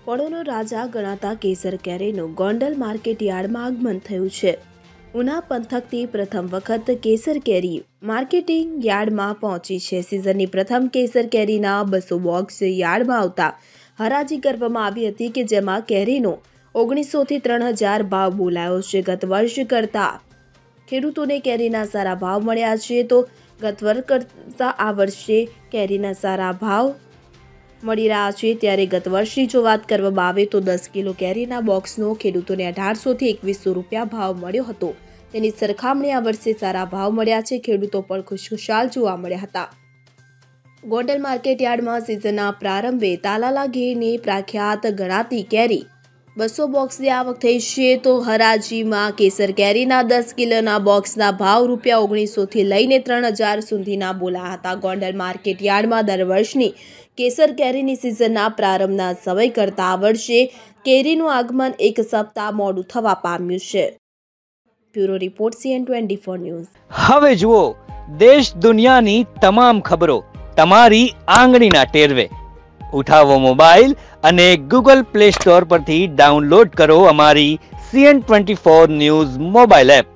ફળોનો રાજા ગણાતા કેસર કેરીનું ગોંડલ માર્કેટ યાર્ડમાં આગમન થયું છે। ઉના પંથકથી પ્રથમ વખત કેસર કેરી માર્કેટિંગ યાર્ડમાં પહોંચી છે। સિઝનની પ્રથમ કેસર કેરીના 200 બોક્સ યાર્ડમાં આવતા હરાજી કરવામાં આવી હતી કે જેમાં કેરીનો 1900 થી 3000 ભાવ બોલાયો છે। ગત વર્ષ કરતાં ખેડૂતોને કેરીના સારા ભાવ મળ્યા છે, તો ગત વર્ષ કરતાં આ વર્ષે કેરીના સારા ભાવ મળી રહ્યા છે। ત્યારે ગત વર્ષની જો વાત કરવામાં આવે તો 10 કિલો કેરીના બોક્સનો ખેડૂતોને 1800 થી 2100 રૂપિયા ભાવ મળ્યો હતો। તેની સરખામણી આ વર્ષે સારા ભાવ મળ્યા છે। ખેડૂતો પણ ખુશખુશાલ જોવા મળ્યા હતા। ગોંડલ માર્કેટ યાર્ડમાં સિઝનના પ્રારંભે તાલાલા ઘેરની પ્રખ્યાત ગણાતી કેરી 200 બોક્સની આવક થઈ છે, તો હરાજીમાં કેસર કેરીના 10 કિલોના બોક્સના ભાવ રૂપિયા 1900 થી લઈને 3000 સુધીના બોલાયા હતા। ગોંડલ માર્કેટ યાર્ડમાં દર વર્ષની કેસર કેરીની સિઝનના પ્રારંભના સમય કરતાં આ વર્ષે કેરીનું આગમન એક સપ્તાહ મોડું થવા પામ્યું છે। Bureau report CN24 news. હવે જુઓ દેશ દુનિયાની તમામ ખબરો તમારી આંગળીના ટેરવે। ઉઠાવો મોબાઈલ અને ગૂગલ પ્લે સ્ટોર પરથી ડાઉનલોડ કરો અમારી CN24 ન્યૂઝ મોબાઈલ એપ।